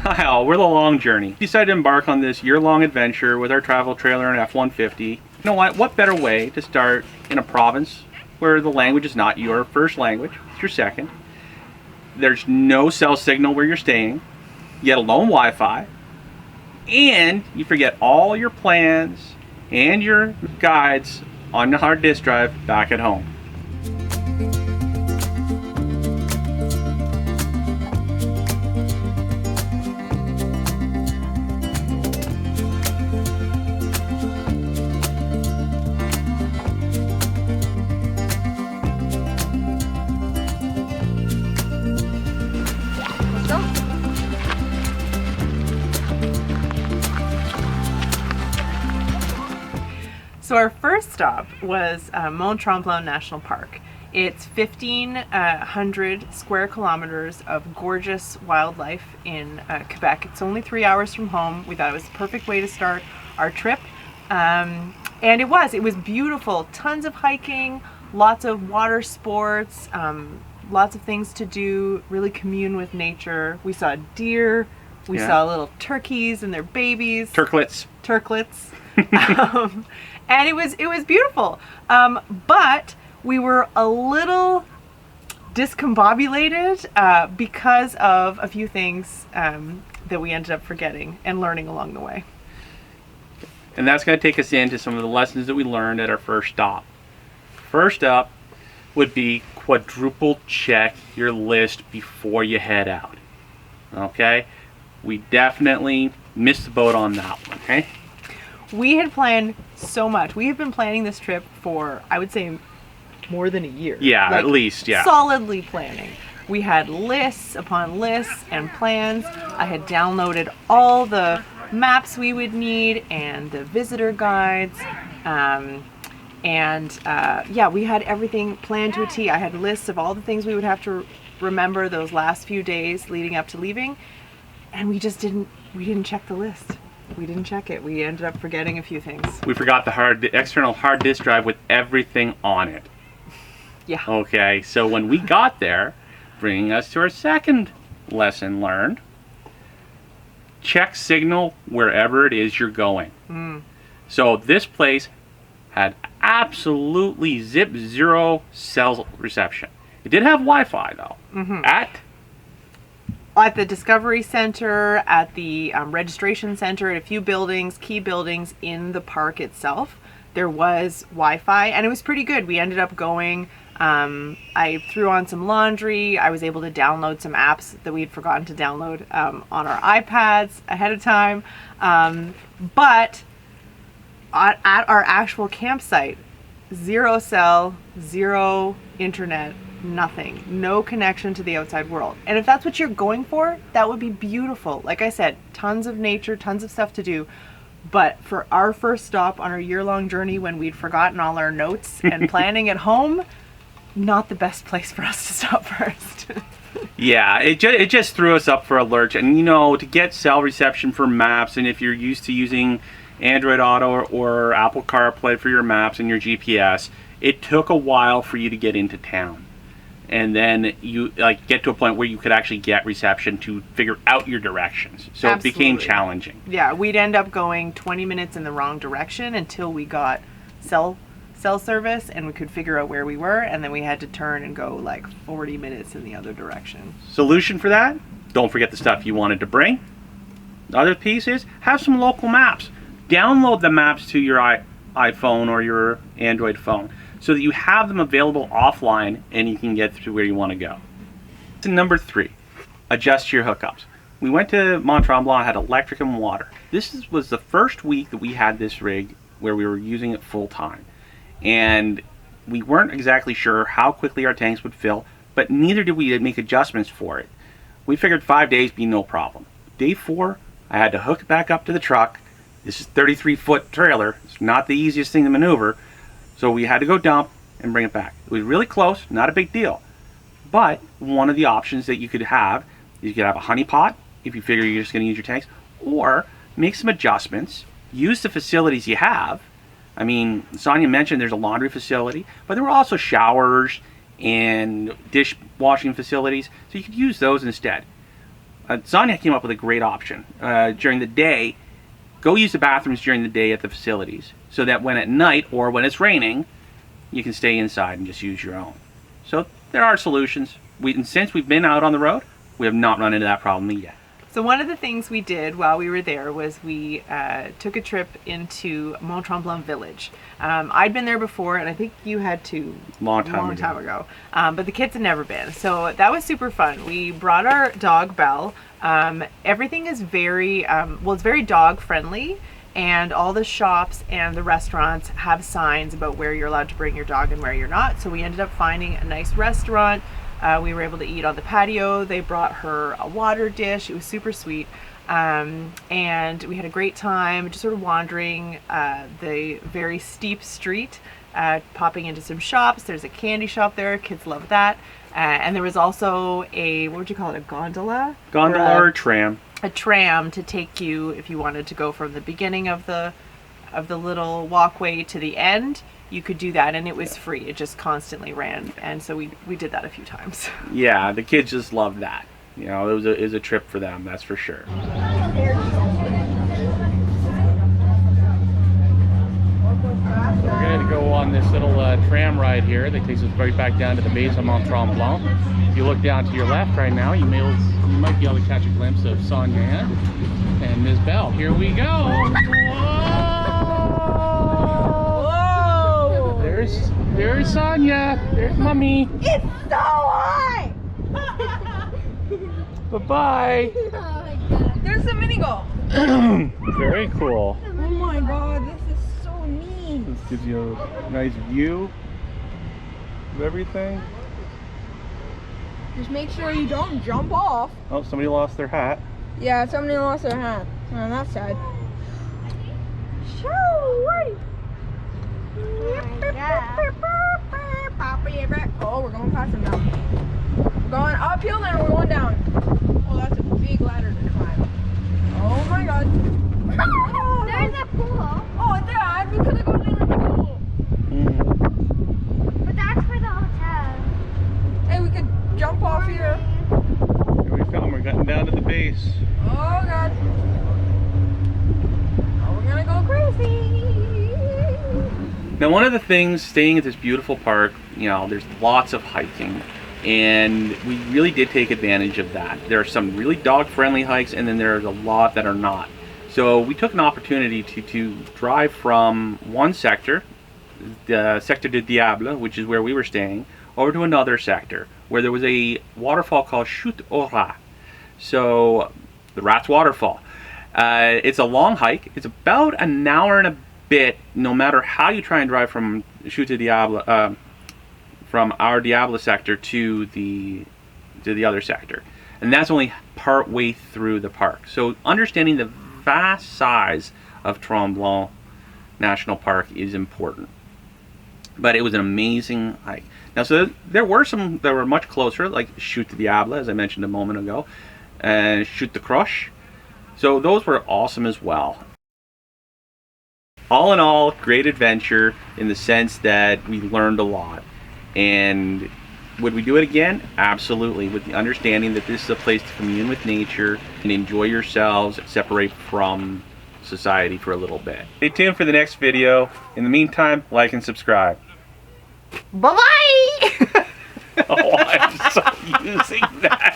Hi all, we're The Long Journey. We decided to embark on this year-long adventure with our travel trailer and F-150. You know what better way to start in a province where the language is not your first language, it's your second. There's no cell signal where you're staying, yet alone Wi-Fi, and you forget all your plans and your guides on the hard disk drive back at home. So our first stop was Mont Tremblant National Park. It's 1,500 square kilometers of gorgeous wildlife in Quebec. It's only 3 hours from home. We thought it was the perfect way to start our trip. And it was beautiful. Tons of hiking, lots of water sports, lots of things to do, really commune with nature. We saw deer, we saw little turkeys and their babies. Turklets. And it was beautiful, but we were a little discombobulated because of a few things that we ended up forgetting and learning along the way. And that's going to take us into some of the lessons that we learned at our first stop. First up would be quadruple check your list before you head out. Okay? We definitely missed the boat on that one, okay? We had planned so much. We have been planning this trip for, I would say, more than a year. Yeah, at least, yeah. Solidly planning. We had lists upon lists and plans. I had downloaded all the maps we would need and the visitor guides. We had everything planned to a T. I had lists of all the things we would have to remember those last few days leading up to leaving. And we didn't check the list. We didn't check it. We ended up forgetting a few things. We forgot the external hard disk drive with everything on it. Yeah. Okay, so when we got there, bringing us to our second lesson learned, check signal wherever it is you're going. So this place had absolutely zero cell reception. It did have Wi-Fi though. At the Discovery Center, at the registration center, at a few buildings, key buildings in the park itself, there was Wi-Fi, and it was pretty good. We ended up going, I threw on some laundry. I was able to download some apps that we had forgotten to download on our iPads ahead of time. But at our actual campsite, zero cell, zero internet, nothing, no connection to the outside world. And if that's what you're going for, that would be beautiful. Like I said, tons of nature, tons of stuff to do. But for our first stop on our year-long journey, when we'd forgotten all our notes and planning at home, not the best place for us to stop first. Yeah, it just threw us up for a lurch. And to get cell reception for maps, and if you're used to using Android Auto or Apple CarPlay for your maps and your GPS, it took a while for you to get into town. And then you get to a point where you could actually get reception to figure out your directions. So Absolutely. It became challenging. Yeah, we'd end up going 20 minutes in the wrong direction until we got cell service and we could figure out where we were, and then we had to turn and go 40 minutes in the other direction. Solution for that? Don't forget the stuff you wanted to bring. The other piece is have some local maps. Download the maps to your iPhone or your Android phone, so that you have them available offline and you can get to where you want to go. Number 3, adjust your hookups. We went to Mont Tremblant, had electric and water. This was the first week that we had this rig where we were using it full time. And we weren't exactly sure how quickly our tanks would fill, but neither did we make adjustments for it. We figured 5 days be no problem. Day 4, I had to hook it back up to the truck. This is a 33-foot trailer. It's not the easiest thing to maneuver. So we had to go dump and bring it back. It was really close, not a big deal. But one of the options that you could have is you could have a honey pot if you figure you're just going to use your tanks, or make some adjustments, use the facilities you have. I mean, Sonia mentioned there's a laundry facility, but there were also showers and dishwashing facilities. So you could use those instead. Sonia came up with a great option. During the day, go use the bathrooms during the day at the facilities, so that when at night or when it's raining, you can stay inside and just use your own. So there are solutions. And since we've been out on the road, we have not run into that problem yet. So one of the things we did while we were there was we took a trip into Mont Tremblant Village. I'd been there before, and I think you had too. Long time ago. But the kids had never been. So that was super fun. We brought our dog, Belle. Everything is very, it's very dog friendly. And all the shops and the restaurants have signs about where you're allowed to bring your dog and where you're not. So we ended up finding a nice restaurant. We were able to eat on the patio. They brought her a water dish. It was super sweet. And we had a great time just sort of wandering the very steep street, popping into some shops. There's a candy shop there. Kids love that. And there was also a, what would you call it, a gondola? Gondola or a tram. A tram to take you if you wanted to go from the beginning of the little walkway to the end. You could do that, and it was free. It just constantly ran, and so we did that a few times. Yeah, the kids just loved that. You know, it was a trip for them, that's for sure. We're going to go on this little tram ride here that takes us right back down to the base of Mont Tremblant. If you look down to your left right now, you might be able to catch a glimpse of Sonia and Ms. Belle. Here we go. Whoa! There's Sonia. There's Mommy. It's so high! Bye-bye. Oh my God. There's a mini golf. Very cool. Oh my God, this is so neat. This gives you a nice view of everything. Just make sure you don't jump off. Oh, somebody lost their hat. Yeah, somebody lost their hat on that side. Shoo! Oh, we're going past them now. We're going uphill, then we're going down. Oh, that's a big ladder to climb. Oh my God. Oh, There's a pool, oh, Dad, we could have gone in the pool. but that's for the hotel. Hey, we could jump off here. Here we come. We're getting down to the base. Oh God. Oh, we're gonna go crazy. Now, one of the things staying at this beautiful park, you know, there's lots of hiking, and we really did take advantage of that. There are some really dog-friendly hikes, and then there's a lot that are not. So we took an opportunity to drive from one sector, the Sector du Diable, which is where we were staying, over to another sector where there was a waterfall called Chute au Rat. So the Rat's Waterfall. It's a long hike. It's about an hour and a bit, no matter how you try and drive from Chute du Diable, from our Diable sector to the other sector, and that's only part way through the park. So understanding the vast size of Tremblant National Park is important. But it was an amazing hike. Now, so there were some that were much closer, like Chute du Diable, as I mentioned a moment ago, and Chute de Croche. So those were awesome as well. All in all, great adventure in the sense that we learned a lot. And would we do it again? Absolutely, with the understanding that this is a place to commune with nature and enjoy yourselves, separate from society for a little bit. Stay tuned for the next video. In the meantime, like and subscribe. Bye-bye! Oh, I'm so using that.